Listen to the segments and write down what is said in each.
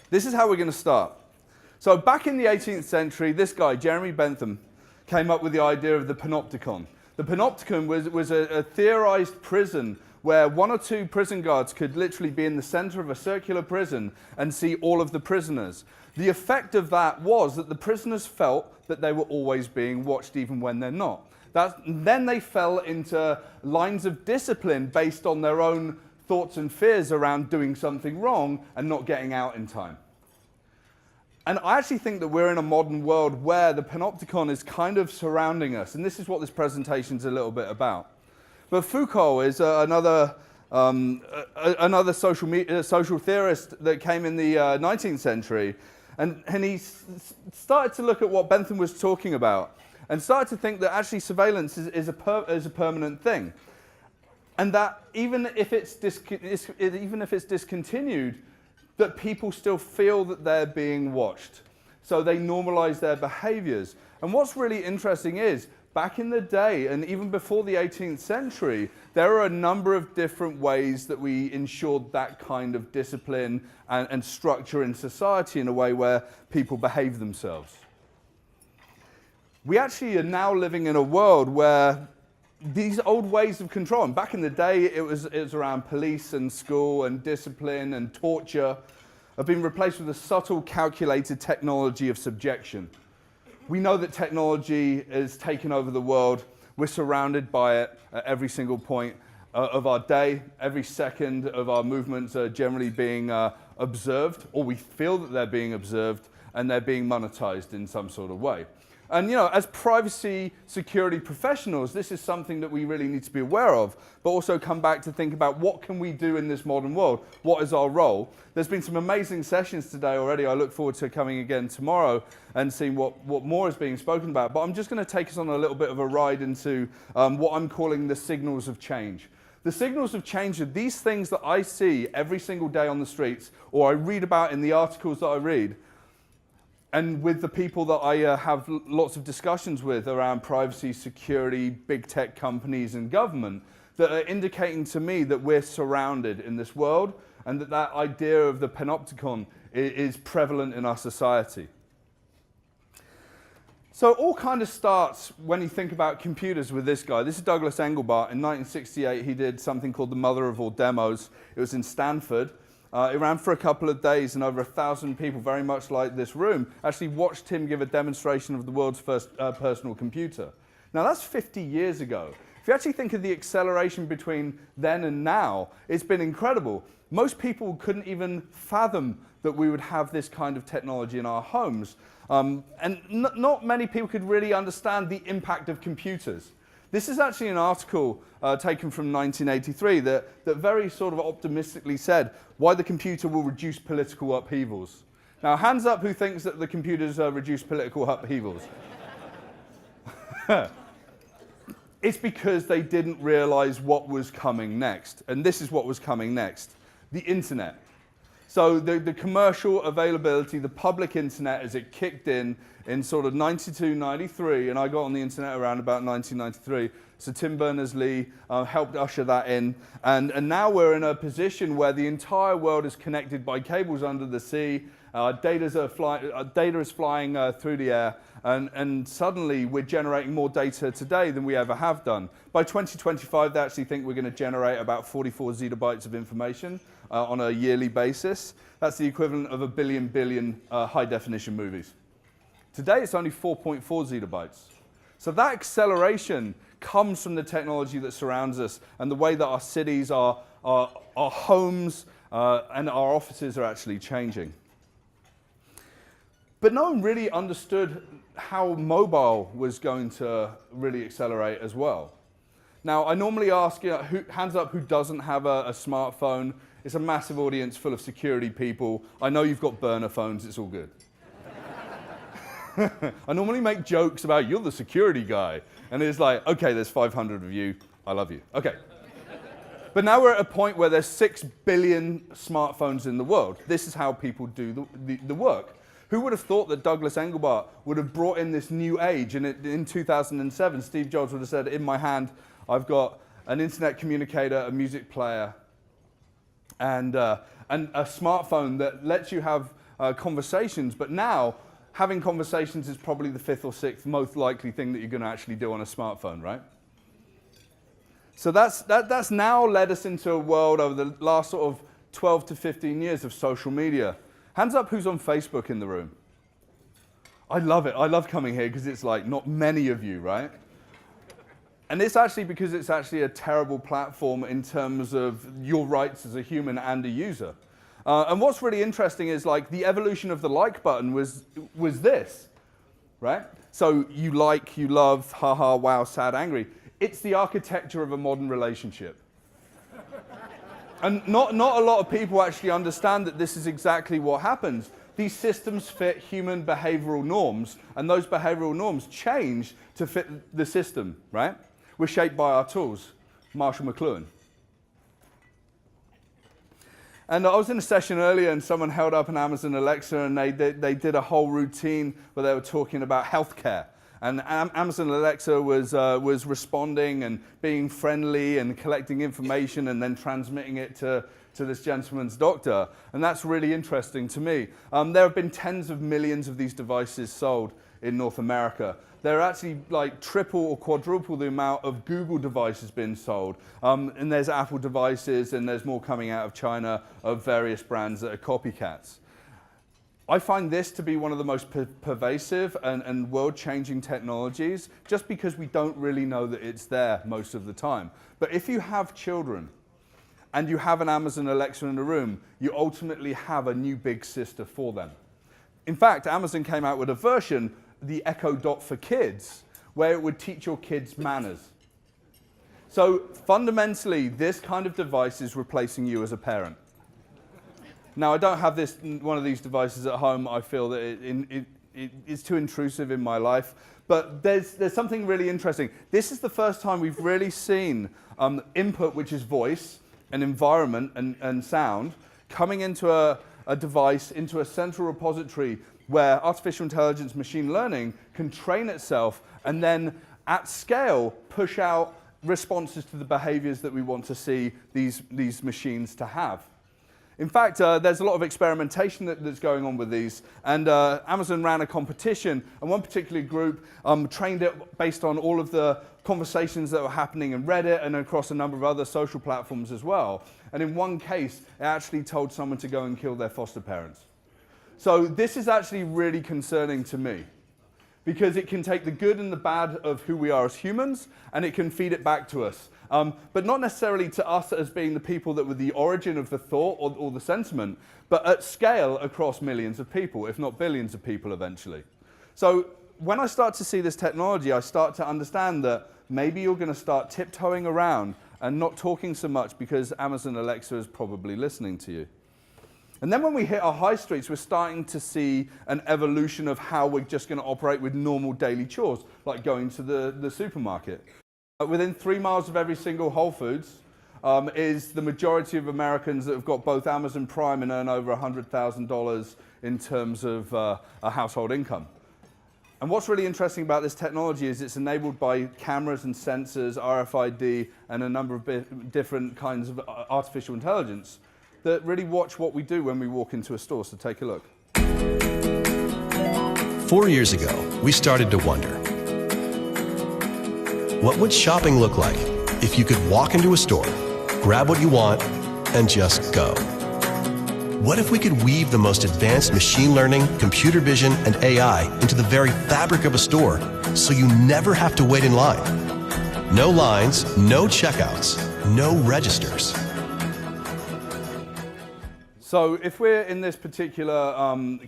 This is how we're going to start. So back in the 18th century, this guy, Jeremy Bentham, came up with the idea of the panopticon. The panopticon was a theorized prison where one or two prison guards could literally be in the center of a circular prison and see all of the prisoners. The effect of that was that the prisoners felt that they were always being watched even when they're not. Then they fell into lines of discipline based on their own thoughts and fears around doing something wrong and not getting out in time. And I actually think that we're in a modern world where the panopticon is kind of surrounding us, and this is what this presentation is a little bit about. But Foucault is another social theorist that came in the 19th century, and he started to look at what Bentham was talking about, and started to think that actually surveillance is a permanent thing, and that even if it's discontinued, that people still feel that they're being watched. So they normalize their behaviors. And what's really interesting is, back in the day, and even before the 18th century, there are a number of different ways that we ensured that kind of discipline and structure in society in a way where people behave themselves. We actually are now living in a world where these old ways of control, and back in the day it was around police and school and discipline and torture, have been replaced with a subtle, calculated technology of subjection. We know that technology has taken over the world. We're surrounded by it at every single point of our day. Every second of our movements are generally being observed, or we feel that they're being observed, and they're being monetized in some sort of way. And as privacy security professionals, this is something that we really need to be aware of, but also come back to think about what can we do in this modern world? What is our role? There's been some amazing sessions today already. I look forward to coming again tomorrow and seeing what more is being spoken about. But I'm just going to take us on a little bit of a ride into what I'm calling the signals of change. The signals of change are these things that I see every single day on the streets, or I read about in the articles that I read, and with the people that I have lots of discussions with around privacy, security, big tech companies and government, that are indicating to me that we're surrounded in this world, and that idea of the panopticon is prevalent in our society. So it all kind of starts when you think about computers with this guy. This is Douglas Engelbart. In 1968, he did something called the mother of all demos. It was in Stanford. It ran for a couple of days, and over 1,000 people, very much like this room, actually watched him give a demonstration of the world's first personal computer. Now, that's 50 years ago. If you actually think of the acceleration between then and now, it's been incredible. Most people couldn't even fathom that we would have this kind of technology in our homes. And not many people could really understand the impact of computers. This is actually an article taken from 1983 that very sort of optimistically said why the computer will reduce political upheavals. Now, hands up who thinks that the computers reduce political upheavals. It's because they didn't realize what was coming next. And this is what was coming next: the internet. So the commercial availability, the public internet, as it kicked in sort of 92, 93, and I got on the internet around about 1993. So Tim Berners-Lee helped usher that in. And now we're in a position where the entire world is connected by cables under the sea. Data is flying through the air. And suddenly we're generating more data today than we ever have done. By 2025, they actually think we're going to generate about 44 zettabytes of information on a yearly basis. That's the equivalent of a billion high-definition movies. Today, it's only 4.4 zettabytes. So that acceleration comes from the technology that surrounds us and the way that our cities, our homes, and our offices are actually changing. But no one really understood how mobile was going to really accelerate as well. Now, I normally ask, hands up who doesn't have a smartphone. It's a massive audience full of security people. I know you've got burner phones, it's all good. I normally make jokes about, you're the security guy. And it's like, okay, there's 500 of you, I love you. Okay. But now we're at a point where there's 6 billion smartphones in the world. This is how people do the work. Who would have thought that Douglas Engelbart would have brought in this new age? And in 2007, Steve Jobs would have said, in my hand, I've got an internet communicator, a music player, and a smartphone that lets you have conversations, but now having conversations is probably the fifth or sixth most likely thing that you're going to actually do on a smartphone, right? So that's now led us into a world over the last sort of 12 to 15 years of social media. Hands up who's on Facebook in the room. I love it. I love coming here because it's like not many of you, right? And it's actually because it's actually a terrible platform in terms of your rights as a human and a user. And what's really interesting is like the evolution of the like button was this, right? So you like, you love, haha, wow, sad, angry. It's the architecture of a modern relationship. And not a lot of people actually understand that this is exactly what happens. These systems fit human behavioral norms, and those behavioral norms change to fit the system, right? We're shaped by our tools. Marshall McLuhan. And I was in a session earlier, and someone held up an Amazon Alexa, and they did a whole routine where they were talking about healthcare. And Amazon Alexa was responding and being friendly and collecting information and then transmitting it to this gentleman's doctor. And that's really interesting to me. There have been tens of millions of these devices sold in North America. There are actually like triple or quadruple the amount of Google devices being sold. And there's Apple devices, and there's more coming out of China of various brands that are copycats. I find this to be one of the most pervasive and world-changing technologies, just because we don't really know that it's there most of the time. But if you have children and you have an Amazon Alexa in the room, you ultimately have a new big sister for them. In fact, Amazon came out with a version, the Echo Dot for Kids, where it would teach your kids manners. So fundamentally, this kind of device is replacing you as a parent. Now, I don't have one of these devices at home. I feel that it's too intrusive in my life. But there's something really interesting. This is the first time we've really seen input, which is voice and environment and sound, coming into a device, into a central repository where artificial intelligence, machine learning can train itself and then at scale push out responses to the behaviors that we want to see these machines to have. In fact, there's a lot of experimentation that's going on with these, and Amazon ran a competition, and one particular group trained it based on all of the conversations that were happening in Reddit and across a number of other social platforms as well. And in one case, it actually told someone to go and kill their foster parents. So this is actually really concerning to me, because it can take the good and the bad of who we are as humans, and it can feed it back to us. But not necessarily to us as being the people that were the origin of the thought or the sentiment, but at scale across millions of people, if not billions of people eventually. So when I start to see this technology, I start to understand that maybe you're going to start tiptoeing around and not talking so much because Amazon Alexa is probably listening to you. And then when we hit our high streets, we're starting to see an evolution of how we're just going to operate with normal daily chores, like going to the supermarket. Within 3 miles of every single Whole Foods is the majority of Americans that have got both Amazon Prime and earn over $100,000 in terms of a household income. And what's really interesting about this technology is it's enabled by cameras and sensors, RFID, and a number of different kinds of artificial intelligence that really watch what we do when we walk into a store. So take a look. 4 years ago, we started to wonder, what would shopping look like if you could walk into a store, grab what you want, and just go? What if we could weave the most advanced machine learning, computer vision, and AI into the very fabric of a store so you never have to wait in line? No lines, no checkouts, no registers. So if we're in this particular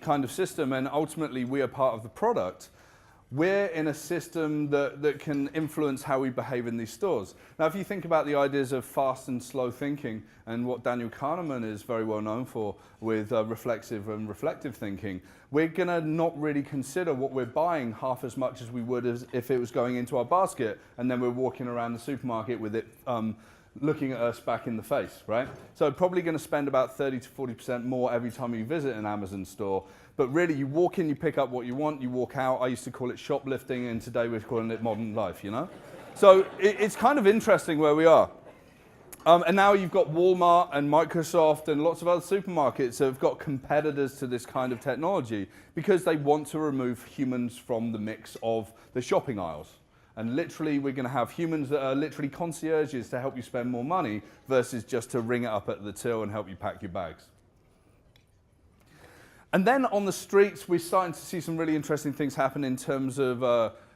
kind of system and ultimately we are part of the product, we're in a system that can influence how we behave in these stores. Now, if you think about the ideas of fast and slow thinking and what Daniel Kahneman is very well known for with reflexive and reflective thinking, we're going to not really consider what we're buying half as much as we would if it was going into our basket and then we're walking around the supermarket with it looking at us back in the face, right? So probably going to spend about 30 to 40% more every time you visit an Amazon store. But really, you walk in, you pick up what you want, you walk out. I used to call it shoplifting, and today we're calling it modern life, you know? So it's kind of interesting where we are. And now you've got Walmart and Microsoft and lots of other supermarkets that have got competitors to this kind of technology because they want to remove humans from the mix of the shopping aisles. And literally, we're going to have humans that are literally concierges to help you spend more money versus just to ring it up at the till and help you pack your bags. And then on the streets, we're starting to see some really interesting things happen in terms of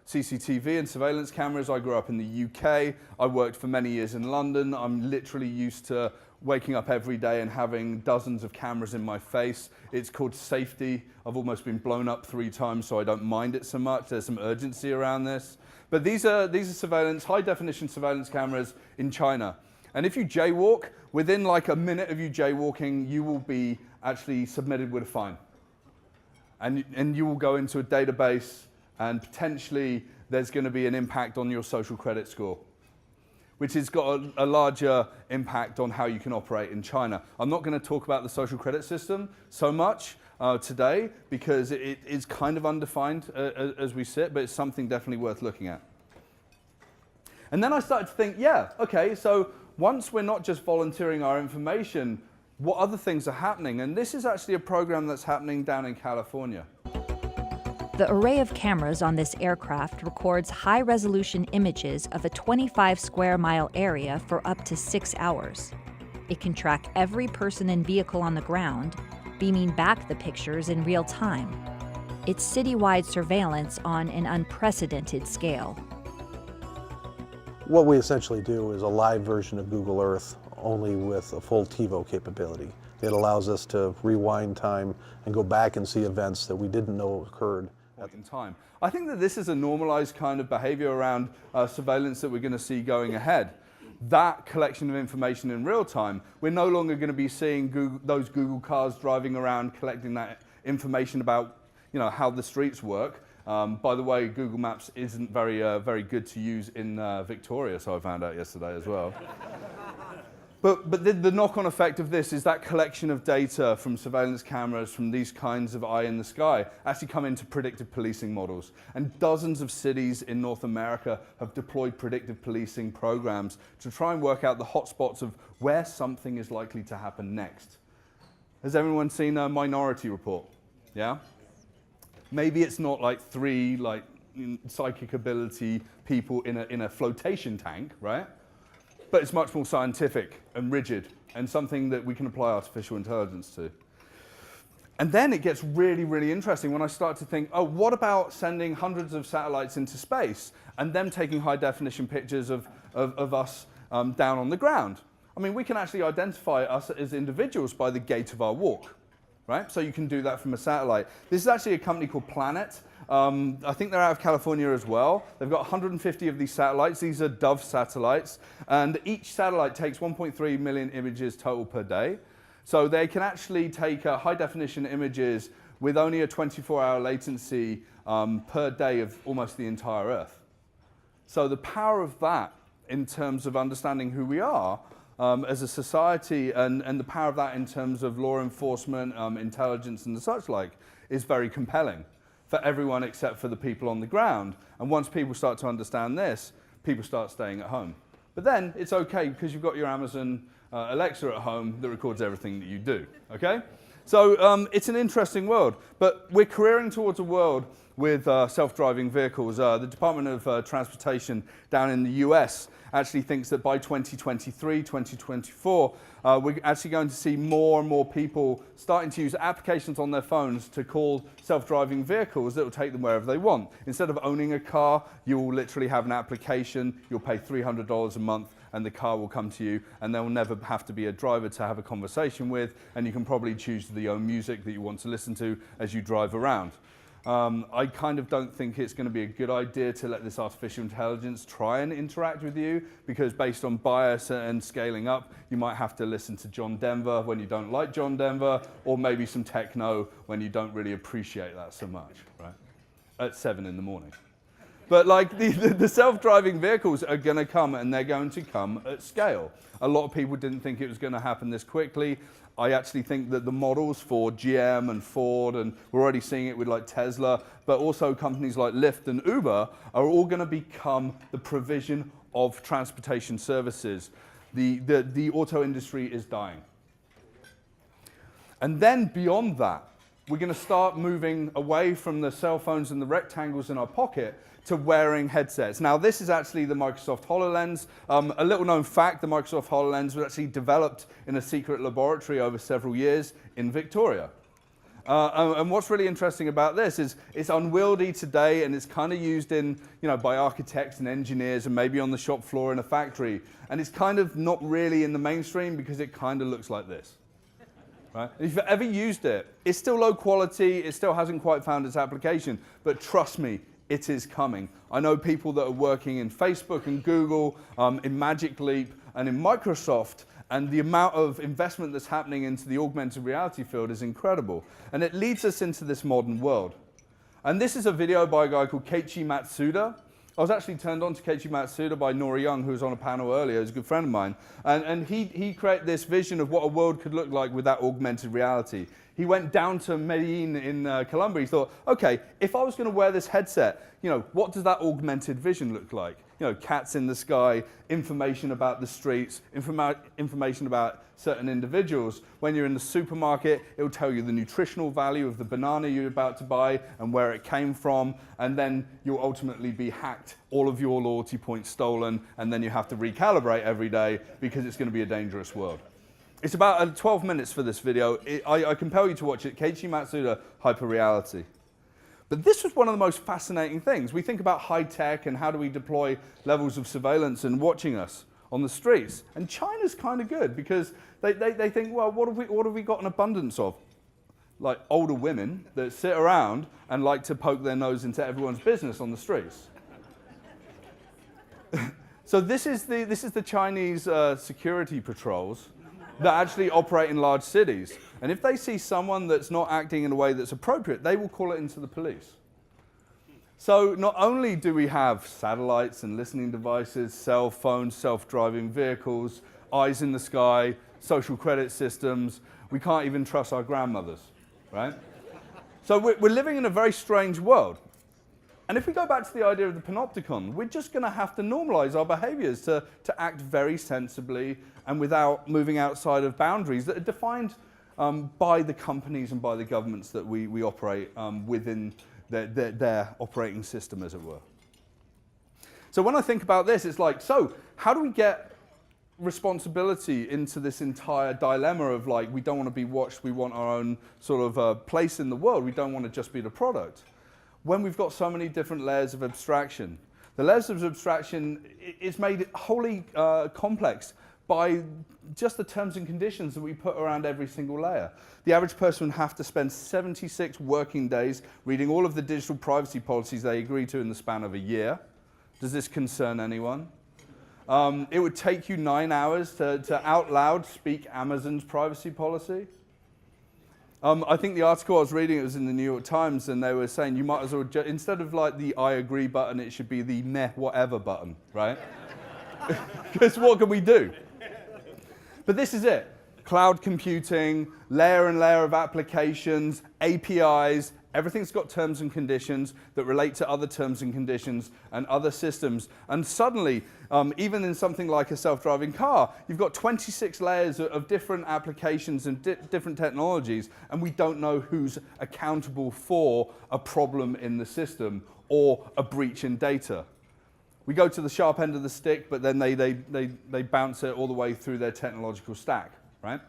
CCTV and surveillance cameras. I grew up in the UK. I worked for many years in London. I'm literally used to waking up every day and having dozens of cameras in my face. It's called safety. I've almost been blown up 3 times, so I don't mind it so much. There's some urgency around this. But these are surveillance, high-definition surveillance cameras in China. And if you jaywalk, within like a minute of you jaywalking, you will be actually submitted with a fine. And you will go into a database, and potentially there's going to be an impact on your social credit score, which has got a larger impact on how you can operate in China. I'm not going to talk about the social credit system so much today because it is kind of undefined as we sit, but it's something definitely worth looking at. And then I started to think, yeah, okay, so once we're not just volunteering our information, what other things are happening? And this is actually a program that's happening down in California. The array of cameras on this aircraft records high-resolution images of a 25 square mile area for up to 6 hours. It can track every person and vehicle on the ground, beaming back the pictures in real time. It's citywide surveillance on an unprecedented scale. What we essentially do is a live version of Google Earth, only with a full TiVo capability. It allows us to rewind time and go back and see events that we didn't know occurred In time. I think that this is a normalized kind of behavior around surveillance that we're going to see going ahead. That collection of information in real time, we're no longer going to be seeing those Google cars driving around collecting that information about, you know, how the streets work. By the way, Google Maps isn't very good to use in Victoria, so I found out yesterday as well. But the knock-on effect of this is that collection of data from surveillance cameras, from these kinds of eye in the sky, actually come into predictive policing models. And dozens of cities in North America have deployed predictive policing programs to try and work out the hotspots of where something is likely to happen next. Has everyone seen a Minority Report? Yeah? Maybe it's not like 3 psychic ability people in a flotation tank, right? But it's much more scientific and rigid and something that we can apply artificial intelligence to. And then it gets really, really interesting when I start to think, oh, what about sending hundreds of satellites into space and them taking high-definition pictures of us down on the ground? I mean, we can actually identify us as individuals by the gait of our walk, right? So you can do that from a satellite. This is actually a company called Planet. I think they're out of California as well. They've got 150 of these satellites. These are Dove satellites. And each satellite takes 1.3 million images total per day. So they can actually take high-definition images with only a 24-hour latency per day of almost the entire Earth. So the power of that in terms of understanding who we are as a society and the power of that in terms of law enforcement, intelligence and the such like is very compelling for everyone except for the people on the ground. And once people start to understand this, people start staying at home. But then it's okay because you've got your Amazon Alexa at home that records everything that you do, okay? So it's an interesting world, but we're careering towards a world with self-driving vehicles. The Department of Transportation down in the US actually thinks that by 2023, 2024, we're actually going to see more and more people starting to use applications on their phones to call self-driving vehicles that will take them wherever they want. Instead of owning a car, you will literally have an application, you'll pay $300 a month, and the car will come to you, and there will never have to be a driver to have a conversation with, and you can probably choose the own music that you want to listen to as you drive around. I kind of don't think it's going to be a good idea to let this artificial intelligence try and interact with you, because based on bias and scaling up, you might have to listen to John Denver when you don't like John Denver, or maybe some techno when you don't really appreciate that so much, right? At 7 in the morning. But like the self-driving vehicles are going to come, and they're going to come at scale. A lot of people didn't think it was going to happen this quickly. I actually think that the models for GM and Ford, and we're already seeing it with like Tesla, but also companies like Lyft and Uber are all going to become the provision of transportation services. the auto industry is dying. And then beyond that, we're going to start moving away from the cell phones and the rectangles in our pocket to wearing headsets. Now, this is actually the Microsoft HoloLens. A little known fact, the Microsoft HoloLens was actually developed in a secret laboratory over several years in Victoria. And what's really interesting about this is it's unwieldy today, and it's kind of used in, by architects and engineers and maybe on the shop floor in a factory. And it's kind of not really in the mainstream because it kind of looks like this. Right? If you've ever used it, it's still low quality, it still hasn't quite found its application, but trust me, it is coming. I know people that are working in Facebook and Google, in Magic Leap, and in Microsoft, and the amount of investment that's happening into the augmented reality field is incredible. And it leads us into this modern world. And this is a video by a guy called Keiichi Matsuda. I was actually turned on to Keiichi Matsuda by Nora Young, who was on a panel earlier. He's a good friend of mine. And he created this vision of what a world could look like with that augmented reality. He went down to Medellin in Colombia. He thought, okay, if I was going to wear this headset, what does that augmented vision look like? Cats in the sky, information about the streets, information about certain individuals. When you're in the supermarket, it will tell you the nutritional value of the banana you're about to buy and where it came from, and then you'll ultimately be hacked, all of your loyalty points stolen, and then you have to recalibrate every day because it's going to be a dangerous world. It's about 12 minutes for this video. I compel you to watch it. Keiichi Matsuda, Hyperreality. But this was one of the most fascinating things. We think about high tech and how do we deploy levels of surveillance and watching us on the streets. And China's kind of good because they think, well, what have we got an abundance of? Like older women that sit around and like to poke their nose into everyone's business on the streets. So this is the Chinese security patrols that actually operate in large cities. And if they see someone that's not acting in a way that's appropriate, they will call it into the police. So not only do we have satellites and listening devices, cell phones, self-driving vehicles, eyes in the sky, social credit systems, we can't even trust our grandmothers, right? So we're living in a very strange world. And if we go back to the idea of the panopticon, we're just going to have to normalize our behaviors to act very sensibly and without moving outside of boundaries that are defined by the companies and by the governments that we operate within their operating system, as it were. So when I think about this, it's like, so how do we get responsibility into this entire dilemma of we don't want to be watched, we want our own sort of place in the world, we don't want to just be the product, when we've got so many different layers of abstraction. The layers of abstraction is made wholly complex by just the terms and conditions that we put around every single layer. The average person would have to spend 76 working days reading all of the digital privacy policies they agree to in the span of a year. Does this concern anyone? It would take you 9 hours to out loud speak Amazon's privacy policy. I think the article I was reading, it was in the New York Times, and they were saying you might as well, instead of the I agree button, it should be the meh whatever button, right? Because what can we do? But this is it. Cloud computing, layer and layer of applications, APIs, everything's got terms and conditions that relate to other terms and conditions and other systems. And suddenly, even in something like a self-driving car, you've got 26 layers of different applications and different technologies, and we don't know who's accountable for a problem in the system or a breach in data. We go to the sharp end of the stick, but then they bounce it all the way through their technological stack, right?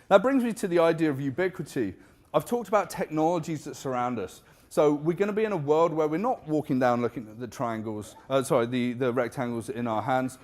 That brings me to the idea of ubiquity. I've talked about technologies that surround us. So we're going to be in a world where we're not walking down looking at the triangles, the rectangles in our hands.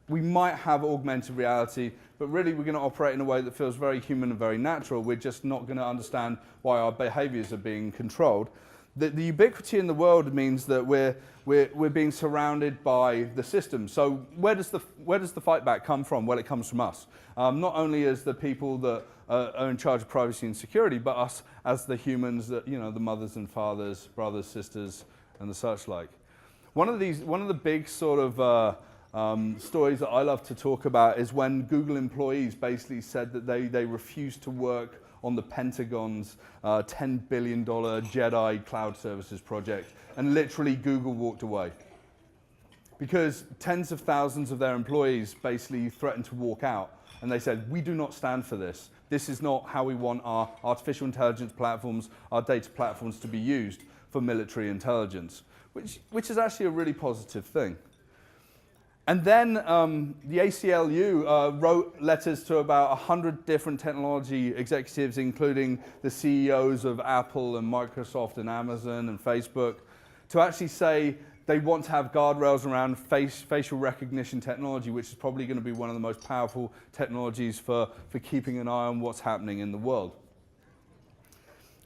We might have augmented reality, but really we're going to operate in a way that feels very human and very natural. We're just not going to understand why our behaviors are being controlled. The ubiquity in the world means that we're being surrounded by the system. So where does the fight back come from? Well, it comes from us. Not only as the people that are in charge of privacy and security, but us as the humans that, the mothers and fathers, brothers, sisters, and the such like. One of the big sort of stories that I love to talk about is when Google employees basically said that they refused to work on the Pentagon's $10 billion Jedi Cloud Services project, and literally Google walked away. because tens of thousands of their employees basically threatened to walk out. And they said, we do not stand for this. This is not how we want our artificial intelligence platforms, our data platforms to be used for military intelligence, which is actually a really positive thing. And then the ACLU wrote letters to about 100 different technology executives, including the CEOs of Apple and Microsoft and Amazon and Facebook, to actually say they want to have guardrails around facial recognition technology, which is probably going to be one of the most powerful technologies for keeping an eye on what's happening in the world.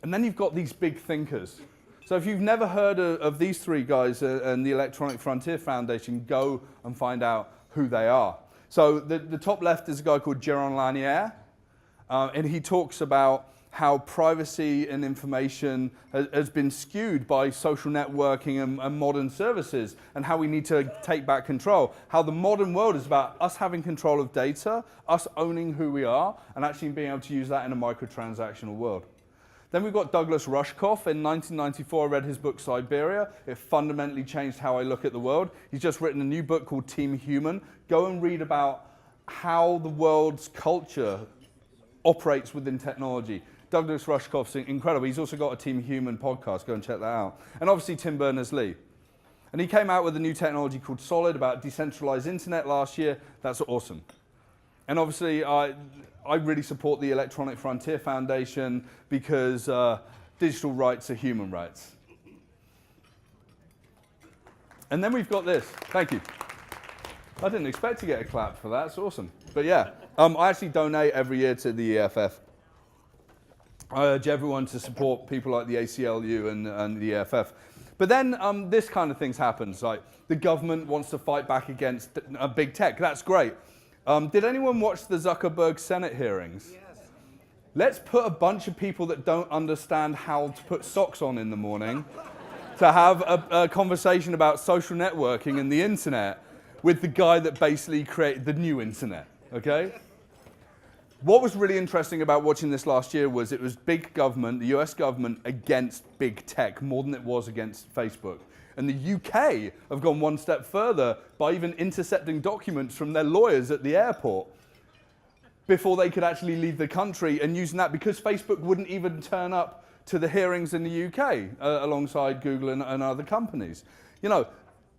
And then you've got these big thinkers. So if you've never heard of these three guys and the Electronic Frontier Foundation, go and find out who they are. So the top left is a guy called Jaron Lanier, and he talks about how privacy and information has been skewed by social networking and modern services, and how we need to take back control. How the modern world is about us having control of data, us owning who we are, and actually being able to use that in a microtransactional world. Then we've got Douglas Rushkoff. In 1994, I read his book, Siberia. It fundamentally changed how I look at the world. He's just written a new book called Team Human. Go and read about how the world's culture operates within technology. Douglas Rushkoff's incredible. He's also got a Team Human podcast. Go and check that out. And obviously Tim Berners-Lee. And he came out with a new technology called Solid about decentralized internet last year. That's awesome. And obviously, I really support the Electronic Frontier Foundation because digital rights are human rights. And then we've got this. Thank you. I didn't expect to get a clap for that. It's awesome. But yeah, I actually donate every year to the EFF. I urge everyone to support people like the ACLU and the EFF. But then this kind of things happens. Like the government wants to fight back against big tech. That's great. Did anyone watch the Zuckerberg Senate hearings? Yes. Let's put a bunch of people that don't understand how to put socks on in the morning to have a conversation about social networking and the internet with the guy that basically created the new internet, okay? What was really interesting about watching this last year was it was big government, the US government, against big tech more than it was against Facebook. And the UK have gone one step further by even intercepting documents from their lawyers at the airport before they could actually leave the country, and using that because Facebook wouldn't even turn up to the hearings in the UK alongside Google and other companies. You know,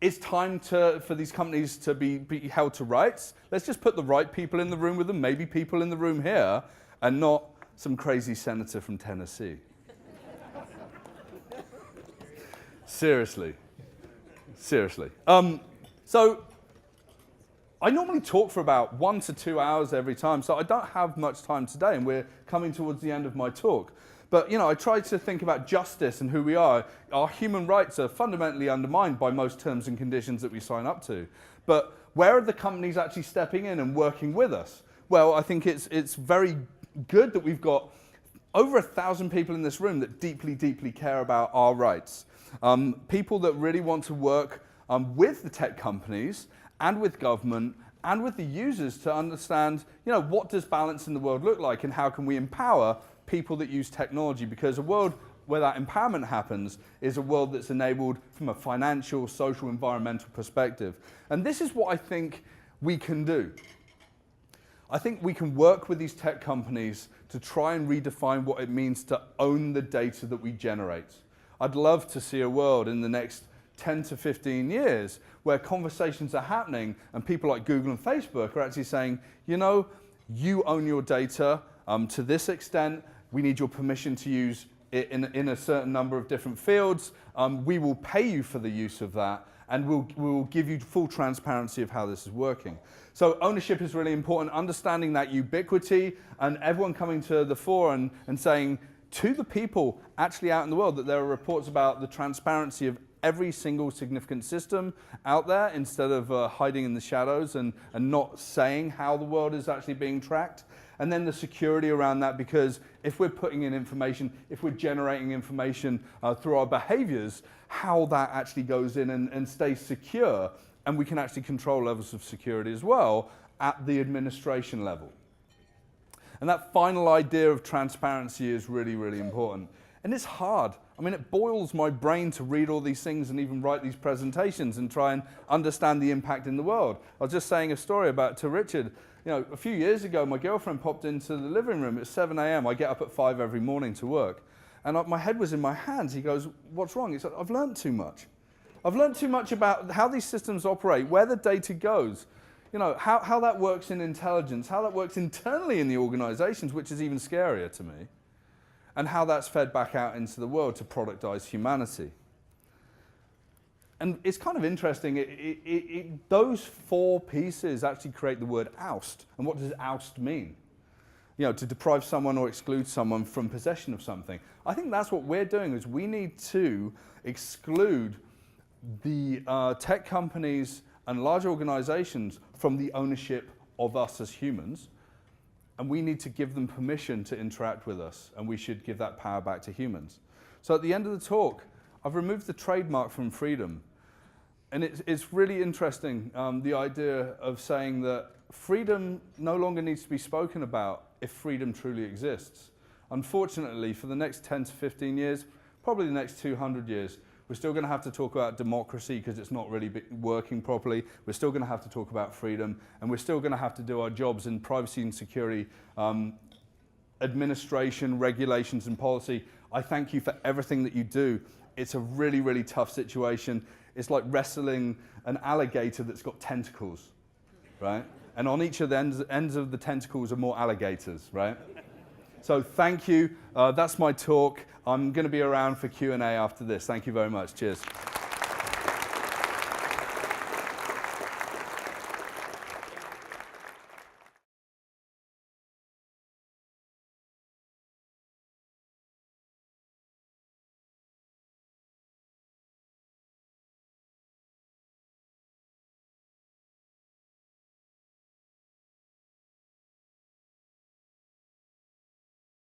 it's time for these companies to be held to rights. Let's just put the right people in the room with them, maybe people in the room here, and not some crazy senator from Tennessee. Seriously. So I normally talk for about 1 to 2 hours every time, so I don't have much time today, and we're coming towards the end of my talk. But I try to think about justice and who we are. Our human rights are fundamentally undermined by most terms and conditions that we sign up to. But where are the companies actually stepping in and working with us? Well, I think it's very good that we've got over 1,000 people in this room that deeply, deeply care about our rights. People that really want to work with the tech companies and with government and with the users to understand, what does balance in the world look like, and how can we empower people that use technology? Because a world where that empowerment happens is a world that's enabled from a financial, social, environmental perspective. And this is what I think we can do. I think we can work with these tech companies to try and redefine what it means to own the data that we generate. I'd love to see a world in the next 10 to 15 years where conversations are happening and people like Google and Facebook are actually saying, you own your data to this extent. We need your permission to use it in a certain number of different fields. We will pay you for the use of that, and we'll give you full transparency of how this is working. So ownership is really important, understanding that ubiquity, and everyone coming to the fore and saying to the people actually out in the world that there are reports about the transparency of every single significant system out there, instead of hiding in the shadows and not saying how the world is actually being tracked. And then the security around that, because if we're putting in information, if we're generating information through our behaviors, how that actually goes in and stays secure, and we can actually control levels of security as well at the administration level. And that final idea of transparency is really, really important. And it's hard. I mean, it boils my brain to read all these things and even write these presentations and try and understand the impact in the world. I was just saying a story to Richard. You know, a few years ago, my girlfriend popped into the living room at 7 a.m. I get up at 5 every morning to work. And my head was in my hands. He goes, "What's wrong?" He said, "I've learned too much. I've learned too much about how these systems operate, where the data goes, you know, how that works in intelligence, how that works internally in the organizations, which is even scarier to me, and how that's fed back out into the world to productize humanity." And it's kind of interesting, those four pieces actually create the word oust. And what does oust mean? You know, to deprive someone or exclude someone from possession of something. I think that's what we're doing, is we need to exclude the tech companies and large organizations from the ownership of us as humans. And we need to give them permission to interact with us, and we should give that power back to humans. So at the end of the talk, I've removed the trademark from freedom. And it's really interesting, the idea of saying that freedom no longer needs to be spoken about if freedom truly exists. Unfortunately, for the next 10 to 15 years, probably the next 200 years, we're still going to have to talk about democracy because it's not really working properly. We're still going to have to talk about freedom, and we're still going to have to do our jobs in privacy and security, administration, regulations, and policy. I thank you for everything that you do. It's a really, really tough situation. It's like wrestling an alligator that's got tentacles, right? And on each of the ends of the tentacles are more alligators, right? So thank you. That's my talk. I'm going to be around for Q&A after this. Thank you very much. Cheers.